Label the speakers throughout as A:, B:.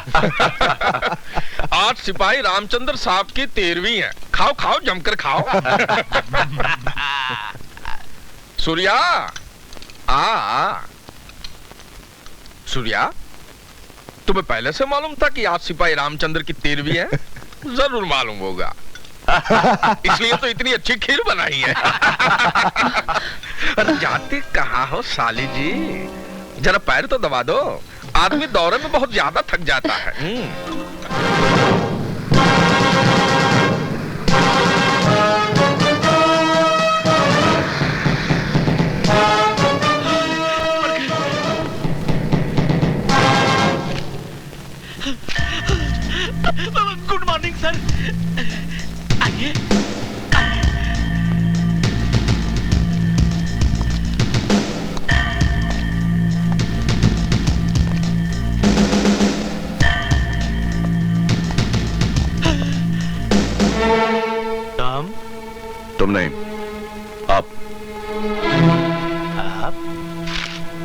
A: आज सिपाही रामचंद्र साहब की 13वीं है। खाओ खाओ जमकर खाओ। सूर्या आ सूर्या, तुम्हें पहले से मालूम था कि आज सिपाही रामचंद्र की 13वीं है? जरूर मालूम होगा, इसलिए तो इतनी अच्छी खीर बनाई है। अरे जाते कहाँ हो साली जी, जरा पैर तो दबा दो, आदमी दौरे में बहुत ज्यादा थक जाता है।
B: Good morning sir. आइए।
C: तुम नहीं, आप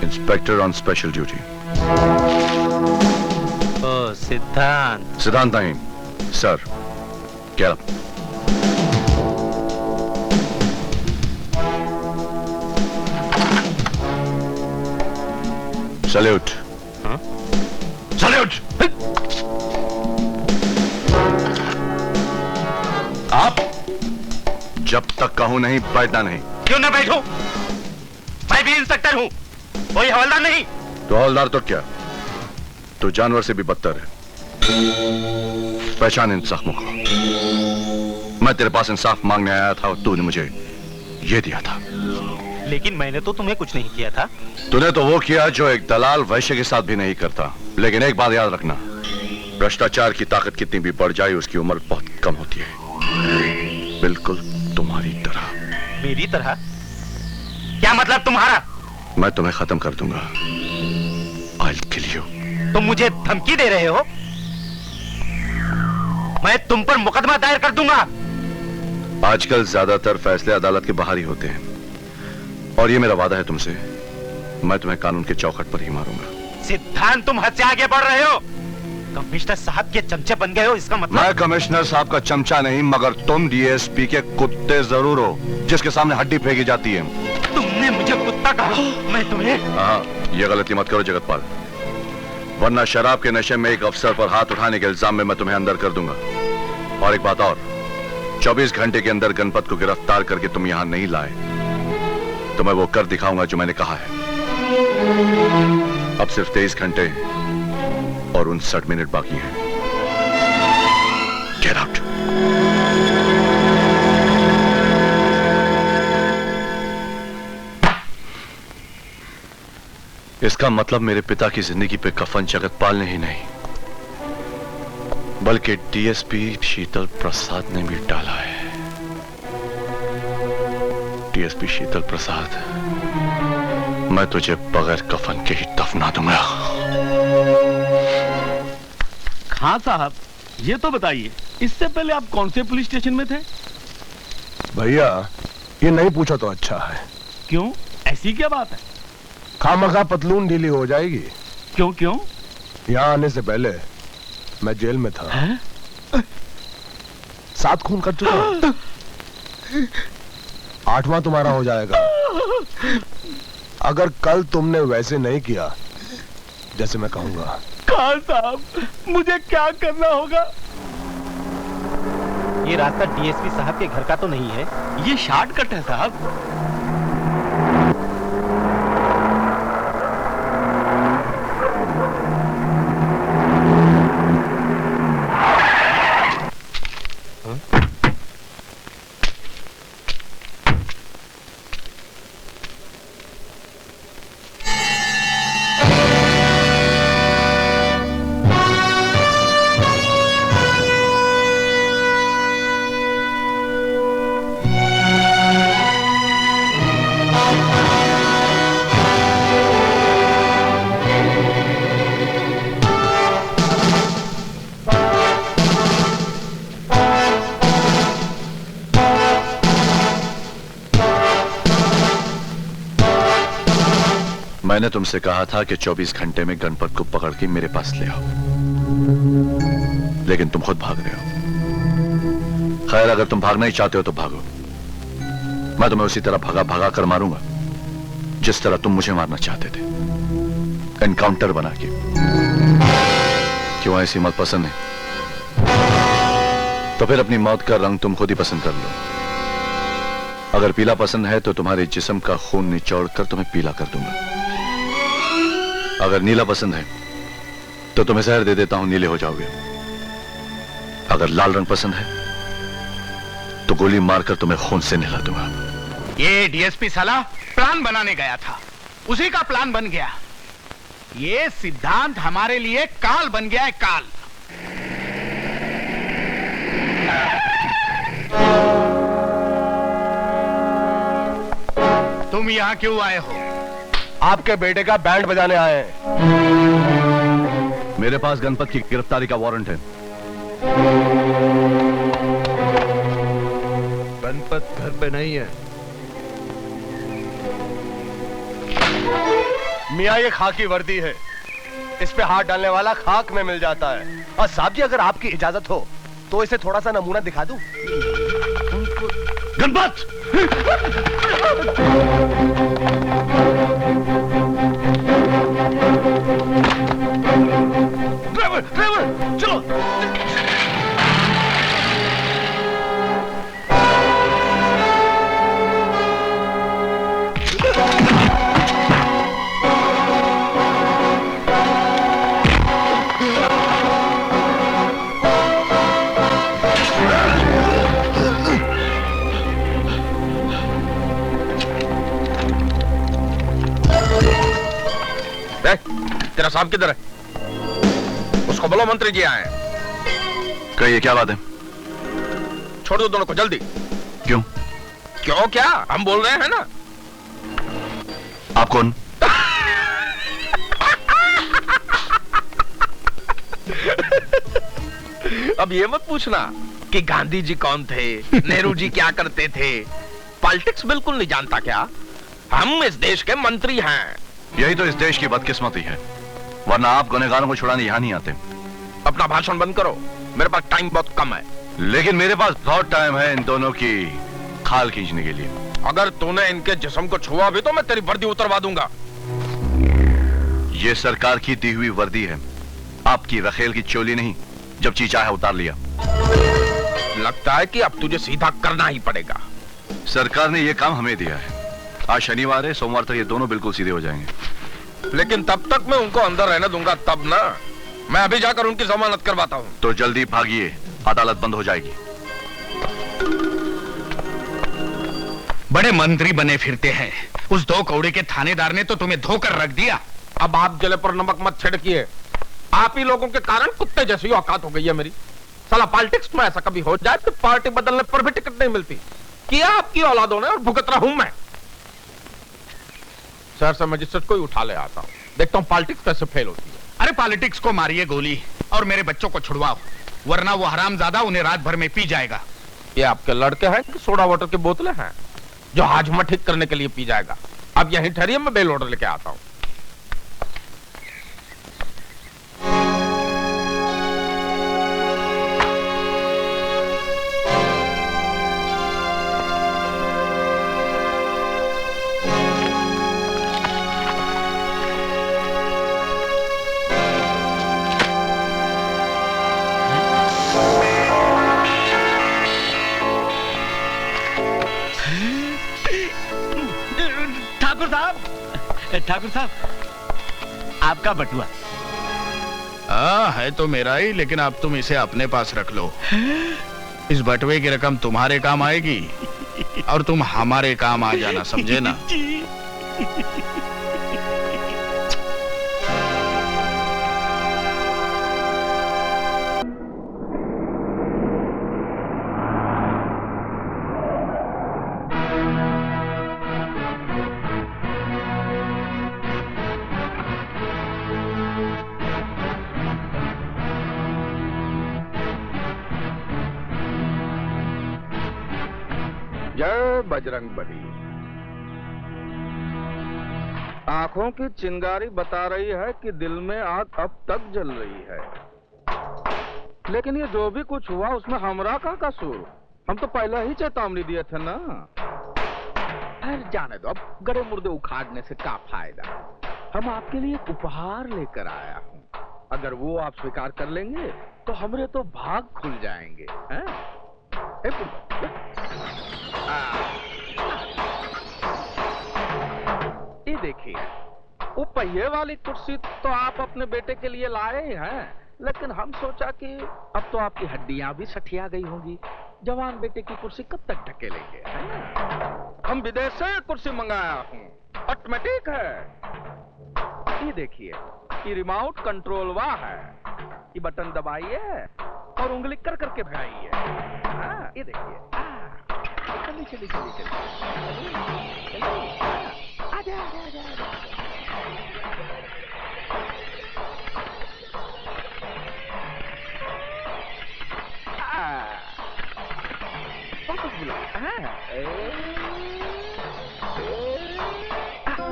C: इंस्पेक्टर ऑन स्पेशल ड्यूटी।
B: ओ सिद्धांत।
C: सिद्धांत नहीं सर, क्या सल्यूट। सल्यूट। आप जब तक कहूं नहीं बैठना नहीं।
B: क्यों ना बैठूं? मैं भी इंस्पेक्टर हूं, कोई हवलदार नहीं।
C: तो हवलदार तो क्या, तो जानवर से भी बदतर है। पहचान इन जख्मों को। मैं तेरे पास इंसाफ मांगने आया था और तूने मुझे ये दिया था।
B: लेकिन मैंने तो तुम्हें कुछ नहीं किया था।
C: तूने तो वो किया जो एक दलाल वैश्य के साथ भी नहीं करता। लेकिन एक बात याद रखना, भ्रष्टाचार की ताकत कितनी भी बढ़ जाए उसकी उम्र बहुत कम होती है, बिल्कुल तुम्हारी तरह।
B: मेरी तरह? क्या मतलब तुम्हारा?
C: मैं तुम्हें खत्म कर दूंगा। I'll kill you।
B: तुम मुझे धमकी दे रहे हो? मैं तुम पर मुकदमा दायर कर दूंगा।
C: आजकल ज्यादातर फैसले अदालत के बाहर ही होते हैं, और ये मेरा वादा है तुमसे, मैं तुम्हें कानून के चौखट पर ही मारूंगा।
B: सिद्धांत, तुम हद से आगे बढ़ रहे हो। कमिश्नर साहब के चमचे बन गए हो, इसका मतलब?
C: मैं कमिश्नर साहब का चमचा नहीं, मगर तुम डीएसपी के कुत्ते जरूर हो, जिसके सामने हड्डी फेंकी जाती है।
B: तुमने मुझे कुत्ता कहा, मैं तुम्हें?
C: हाँ, ये गलती मत करो जगतपाल, वरना शराब के नशे में एक अफसर पर हाथ उठाने के इल्जाम में मैं तुम्हें अंदर कर दूंगा। और एक बात और, 24 घंटे के अंदर गणपत को गिरफ्तार करके तुम यहां नहीं लाए तो मैं वो कर दिखाऊंगा जो मैंने कहा है। अब सिर्फ 23 घंटे और 59 मिनट बाकी हैं। Get out. इसका मतलब मेरे पिता की जिंदगी पे कफन जगतपाल ने ही नहीं, बल्कि डीएसपी शीतल प्रसाद ने भी डाला है। डीएसपी शीतल प्रसाद, मैं तुझे बगैर कफन के ही दफना दूंगा।
D: खां साहब, ये तो बताइए, इससे पहले आप कौन से पुलिस स्टेशन में थे?
E: भैया, ये नहीं पूछा तो अच्छा है।
D: क्यों, ऐसी क्या बात है?
E: खामखा पतलून ढीली हो जाएगी।
D: क्यों क्यों?
E: यहाँ आने से पहले मैं जेल में था। 7 खून कर चुका हूं। 8वां तुम्हारा हो जाएगा अगर कल तुमने वैसे नहीं किया जैसे मैं कहूंगा।
D: खान साहब, मुझे क्या करना होगा?
B: ये रास्ता डीएसपी साहब के घर का तो नहीं है?
D: ये शॉर्टकट है साहब।
C: मैंने तुमसे कहा था कि 24 घंटे में गणपत को पकड़ के मेरे पास ले आओ। लेकिन तुम खुद भाग रहे हो। खैर, अगर तुम भागना ही चाहते हो तो भागो। मैं तुम्हें उसी तरह भगा भगा कर मारूंगा जिस तरह तुम मुझे मारना चाहते थे, एनकाउंटर बना के। क्यों ऐसी मौत पसंद है? तो फिर अपनी मौत का रंग तुम खुद ही पसंद कर लो। अगर पीला पसंद है तो तुम्हारे जिस्म का खून निचोड़ कर तुम्हें पीला कर दूंगा। अगर नीला पसंद है तो तुम्हें जहर दे देता हूं, नीले हो जाओगे। अगर लाल रंग पसंद है तो गोली मारकर तुम्हें खून से नहला दूंगा।
F: ये डीएसपी साला प्लान बनाने गया था, उसी का प्लान बन गया। ये सिद्धांत हमारे लिए काल बन गया है, काल। तुम यहां क्यों आए हो?
E: आपके बेटे का बैंड बजाने आए हैं।
C: मेरे पास गणपत की गिरफ्तारी का वारंट है।
E: गणपत घर पे नहीं है। मियाँ, ये खाकी वर्दी है, इस पे हाथ डालने वाला खाक में मिल जाता है। और साहब जी, अगर आपकी इजाजत हो तो इसे थोड़ा सा नमूना दिखा दूं।
D: गणपत!
E: ड्राइवर, ड्राइवर, चलो।
A: तेरा साहब किधर है? उसको बोलो मंत्री जी आए।
C: कहिए, क्या बात है?
A: छोड़ दो दोनों को जल्दी।
C: क्यों?
A: क्यों क्या? हम बोल रहे हैं ना।
C: आप कौन?
A: अब ये मत पूछना कि गांधी जी कौन थे, नेहरू जी क्या करते थे। पॉलिटिक्स बिल्कुल नहीं जानता क्या? हम इस देश के मंत्री हैं।
C: यही तो इस देश की बदकिस्मती है, वरना आप गुनहगारों को छुड़ाने यहां नहीं आते।
A: अपना भाषण बंद करो, मेरे पास टाइम बहुत कम है।
C: लेकिन मेरे पास बहुत टाइम है इन दोनों की खाल खींचने के लिए।
A: अगर तूने इनके जिस्म को छुआ भी तो मैं तेरी वर्दी उतरवा दूंगा।
C: ये सरकार की दी हुई वर्दी है, आपकी रखेल की चोली नहीं। जब जी चाहे उतार लिया।
A: लगता है कि अब तुझे सीधा करना ही पड़ेगा।
C: सरकार ने यह काम हमें दिया है। आज शनिवार है, सोमवार तक ये दोनों बिल्कुल सीधे हो जाएंगे।
A: लेकिन तब तक मैं उनको अंदर रहने दूंगा तब ना। मैं अभी जाकर उनकी जमानत करवाता हूँ।
C: तो जल्दी भागिए, अदालत बंद हो जाएगी।
F: बड़े मंत्री बने फिरते हैं। उस 2 कौड़े के थानेदार ने तो तुम्हें धोकर रख दिया।
A: अब आप जले पर नमक मत छिड़किए। आप ही लोगों के कारण कुत्ते जैसी औकात हो गई है मेरी। साला पॉलिटिक्स में ऐसा कभी हो जाए तो पार्टी बदलने पर भी टिकट नहीं मिलती। किया आपकी औलादों ने और भुगत रहा हूं मैं। शहर से मजिस्ट्रेट को ही उठा ले आता हूं, देखता हूं पॉलिटिक्स कैसे फेल होती है।
F: अरे पॉलिटिक्स को मारिए गोली और मेरे बच्चों को छुड़वाओ, वरना वो हरामजादा उन्हें रात भर में पी जाएगा।
A: ये आपके लड़के हैं कि सोडा वाटर की बोतलें हैं जो हाजमा ठीक करने के लिए पी जाएगा? अब यहीं ठहरिए, मैं बेल ऑर्डर लेके आता हूं।
D: ठाकुर साहब, आपका बटुआ।
F: हाँ, है तो मेरा ही, लेकिन अब तुम इसे अपने पास रख लो। इस बटुए की रकम तुम्हारे काम आएगी और तुम हमारे काम आ जाना, समझे ना?
A: जय बजरंगबली। आंखों की चिंगारी बता रही है कि दिल में आग अब तक जल रही है। लेकिन ये जो भी कुछ हुआ उसमें हमरा का कसूर? हम तो पहले ही चेतावनी दिए थे ना। अरे जाने दो, अब गड़े मुर्दे उखाड़ने से क्या फायदा। हम आपके लिए एक उपहार लेकर आया हूँ, अगर वो आप स्वीकार कर लेंगे तो हमरे तो भाग खुल जाएंगे। हैं? ये देखिए, वो पहिए वाली कुर्सी तो आप अपने बेटे के लिए लाए ही हैं, लेकिन हम सोचा कि अब तो आपकी हड्डियां भी सठिया गई होंगी, जवान बेटे की कुर्सी कब तक ढकेलेंगे? हम विदेश से कुर्सी मंगाया हूँ, ऑटोमेटिक है। ये देखिए, ये रिमोट कंट्रोल वा है, ये बटन दबाइए और उंगली कर करके भगाइए। हाँ, ये देखिए, चलिए चलिए चलिए चलिए, आजा आजा आजा आजा।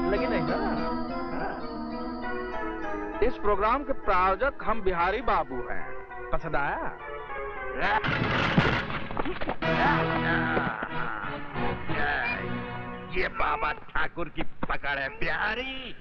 A: लगे नहीं ना? इस प्रोग्राम के प्रायोजक हम बिहारी बाबू हैं, पसंद आया? ये बाबा ठाकुर की पकड़ है बिहारी।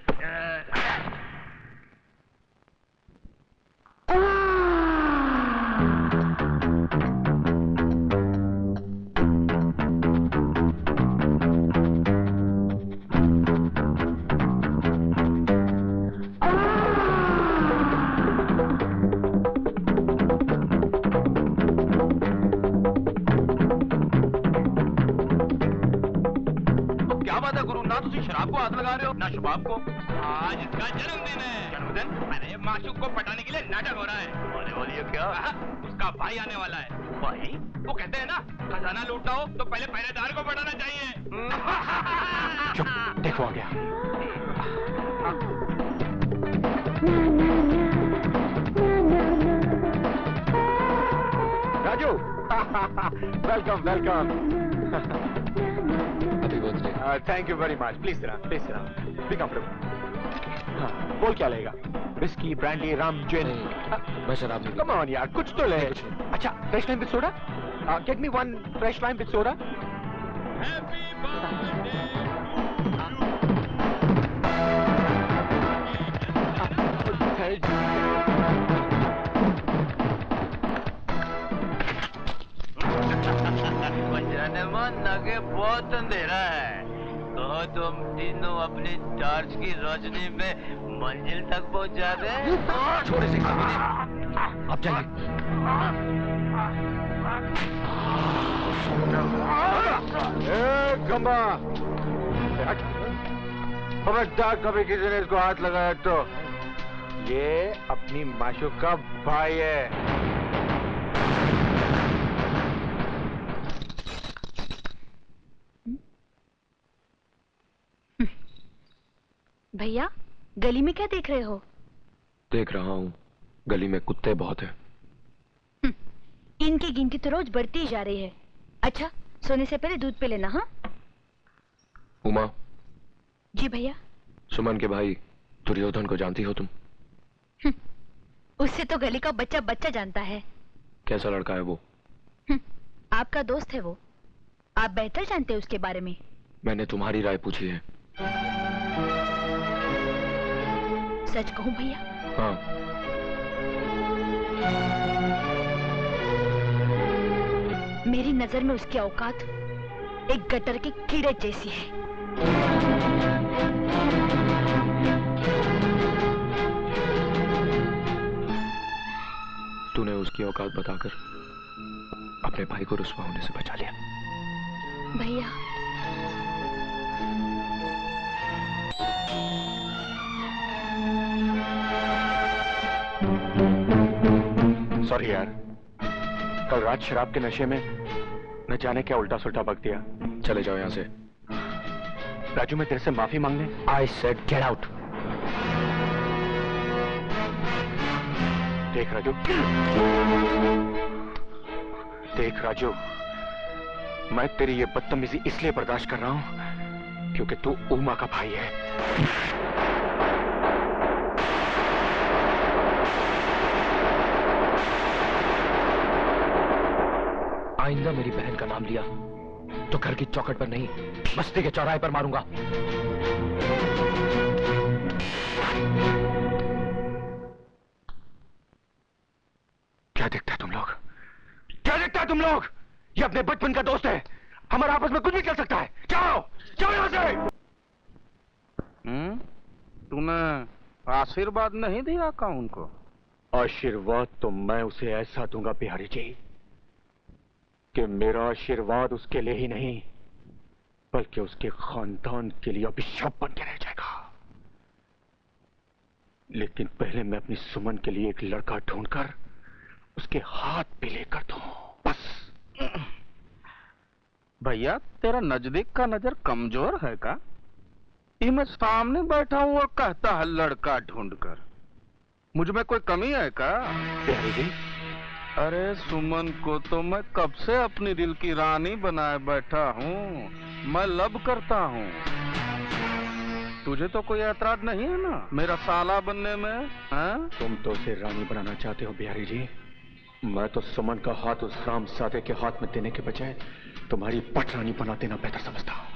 A: शराब को हाथ लगा रहे हो ना शबाब को।
B: आज इसका जन्मदिन है।
A: जन्मदिन?
B: मैंने माशूक को पटाने के लिए नाटक हो रहा है।
A: अरे बोलिए क्या?
B: उसका भाई आने वाला है।
A: भाई?
B: वो कहते हैं ना, खजाना लूटना हो तो पहले पहरेदार को पटाना चाहिए।
E: चुप, देखो आ गया। Raju, welcome welcome. Thank you very much. Please please be comfortable. बोल क्या लेगा? विस्की, ब्रांडी, रम, जिन? मैं शराब नहीं। कम ऑन यार, कुछ तो ले। अच्छा, fresh lime with soda? Get me one fresh lime with soda.
G: आगे बहुत अंधेरा है, कहो तुम तीनों अपनी टॉर्च की रोशनी में मंजिल तक पहुंचा दे।
E: छोटे से अब चलिए। खंबा, खबरदार कभी किसी ने इसको हाथ लगाया तो। ये अपनी माशूक का भाई है।
H: भैया, गली में क्या देख रहे हो?
E: देख रहा हूँ, गली में कुत्ते बहुत हैं।
H: इनकी गिनती तो रोज बढ़ती ही जा रही है। अच्छा, सोने से पहले दूध पे लेना। हाँ
E: उमा।
H: जी भैया।
E: सुमन के भाई दुर्योधन को जानती हो तुम?
H: उससे तो गली का बच्चा बच्चा जानता है।
E: कैसा लड़का है वो?
H: आपका दोस्त है वो, आप बेहतर जानते हैं उसके बारे में।
E: मैंने तुम्हारी राय पूछी है।
H: सच कहूं भैया?
E: हाँ।
H: मेरी नजर में उसकी औकात एक गटर के कीड़े जैसी है।
E: तूने उसकी औकात बताकर अपने भाई को रुस्वा होने से बचा लिया।
H: भैया,
E: सॉरी यार, कल रात शराब के नशे में न जाने क्या उल्टा सुल्टा बक दिया। चले जाओ यहाँ से। राजू, मैं तेरे से माफी मांगने। I said get out. देख राजू, देख राजू, मैं तेरी ये बदतमीजी इसलिए बर्दाश्त कर रहा हूं क्योंकि तू उमा का भाई है। आइंदा मेरी बहन का नाम लिया तो घर की चौखट पर नहीं, बस्ती के चौराहे पर मारूंगा। क्या देखता है तुम लोग? क्या देखता है तुम लोग? ये अपने बचपन का दोस्त है, हमारे आपस में कुछ भी कर सकता है। जाओ जाओ यहां से।
F: तूने आशीर्वाद नहीं दिया का उनको?
E: आशीर्वाद तो मैं उसे ऐसा दूंगा बिहारी जी कि मेरा आशीर्वाद उसके लिए ही नहीं बल्कि उसके खानदान के लिए अभिशाप बन के रह जाएगा। लेकिन पहले मैं अपनी सुमन के लिए एक लड़का ढूंढकर उसके हाथ पे लेकर दूं, बस।
F: भैया तेरा नजदीक का नजर कमजोर है का? ये मैं सामने बैठा हूँ और कहता है लड़का ढूंढकर। मुझ में कोई कमी है का?
E: बिहारी जी,
F: अरे सुमन को तो मैं कब से अपनी दिल की रानी बनाए बैठा हूँ। मैं लब करता हूँ। तुझे तो कोई ऐतराज नहीं है ना मेरा साला बनने में? हैं?
E: तुम तो उसे रानी बनाना चाहते हो बिहारी जी। मैं तो सुमन का हाथ उस रामजादे के हाथ में देने के बजाय तुम्हारी पटरानी बना देना बेहतर समझता हूँ।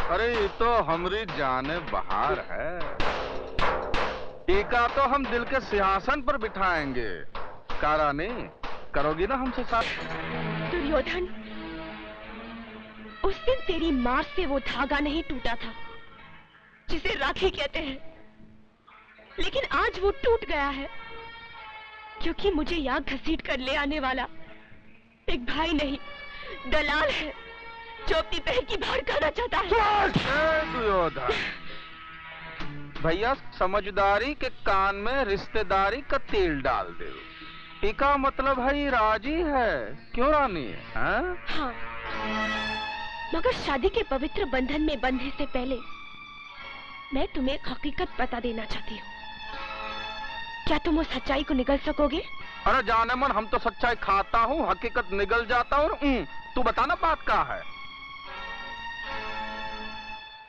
F: अरे ये तो हमारी जाने बहार है। एका तो हम दिल के सिंहासन पर बिठाएंगे। कारानी करोगी ना हमसे साथ?
H: दुर्योधन, उस दिन तेरी मार से वो धागा नहीं टूटा था जिसे राखी कहते हैं, लेकिन आज वो टूट गया है क्योंकि मुझे यहाँ घसीट कर ले आने वाला एक भाई नहीं, दलाल है जो अपनी बहन की भाड़ खाना चाहता है।
F: दुर्योधन भैया, समझदारी के कान में रिश्तेदारी का तेल डाल दे। इसका मतलब है ये राजी है, क्यों रानी?
H: हाँ, मगर शादी के पवित्र बंधन में बंधने से पहले मैं तुम्हें एक हकीकत बता देना चाहती हूँ। क्या तुम उस सच्चाई को निगल सकोगे?
F: अरे जाने मन, हम तो सच्चाई खाता हूँ, हकीकत निगल जाता हूँ। तू बताना बात क्या है?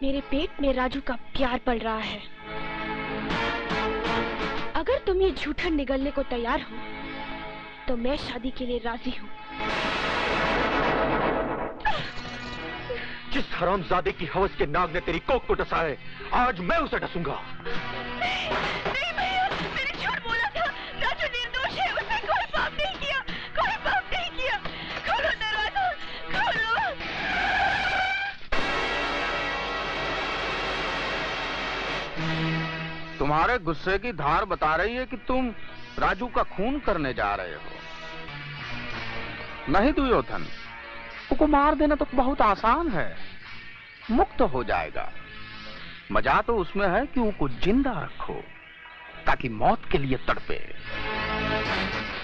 H: मेरे पेट में राजू का प्यार पल रहा है। अगर तुम ये झूठा निगलने को तैयार हो तो मैं शादी के लिए राजी हूँ।
E: जिस हरामजादे की हवस के नाग ने तेरी कोख को डसा है, आज मैं उसे डसूंगा।
H: नहीं भैया, मैंने झूठ बोला था। राजू निर्दोष है, उसने कोई पाप नहीं किया, कोई पाप नहीं किया। खोलो दरवाजा, खोलो।
F: तुम्हारे गुस्से की धार बता रही है कि तुम राजू का खून करने जा रहे हो। नहीं दुर्योधन, उसको मार देना तो बहुत आसान है, मुक्त हो जाएगा। मजा तो उसमें है कि उसको जिंदा रखो ताकि मौत के लिए तड़पे।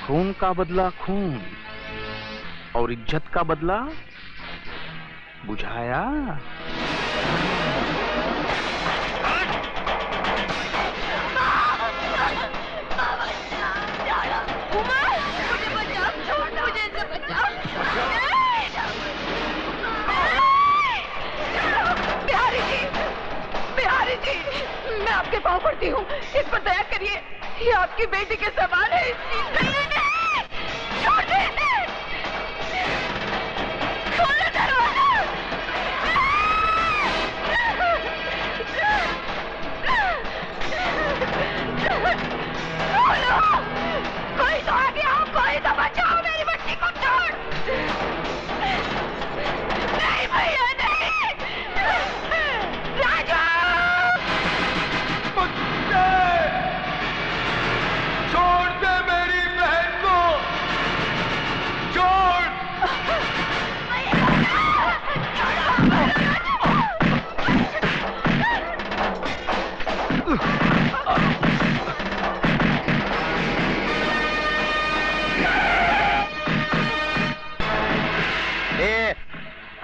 F: खून का बदला खून और इज्जत का बदला बुझाया।
H: मैं आपके पाँव पड़ती हूँ, इस पर दया करिए। ये आपकी बेटी के सवाल है। छोड़ दे इसे। खोलो दरवाजा। खोलो, कोई तो आ गया, कोई तो बचाओ मेरी बच्ची को। छोड़। नहीं भैया, नहीं। राजा,
A: छोड़ दे मेरी बहन को, छोड़।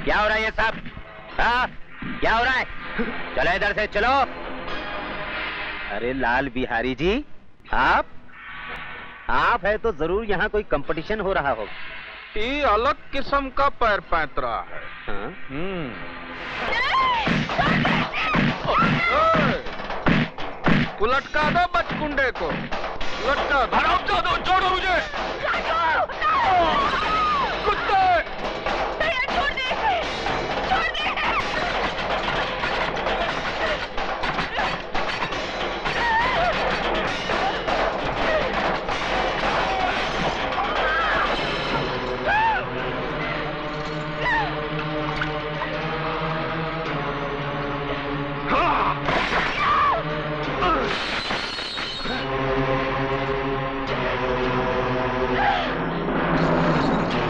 G: क्या हो रहा है ये सब? हाँ, क्या हो रहा है? चलो इधर से चलो। अरे लाल बिहारी जी, आप है तो जरूर यहाँ कोई कंपटीशन हो रहा होगा।
F: ये अलग किस्म का पैर पैंतरा है।
G: हाँ?
F: लटका दो बचकुंडे को, लटका दो।
A: छोड़ो मुझे। कुत्ते!
H: भैया छोड़ दे इसे! छोड़ दे!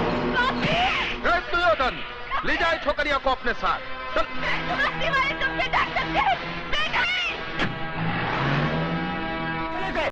A: ए, दुर्योधन, ले जाए छोकरिया को अपने साथ। चल।
H: सिवाय तुमसे डर सकते हैं।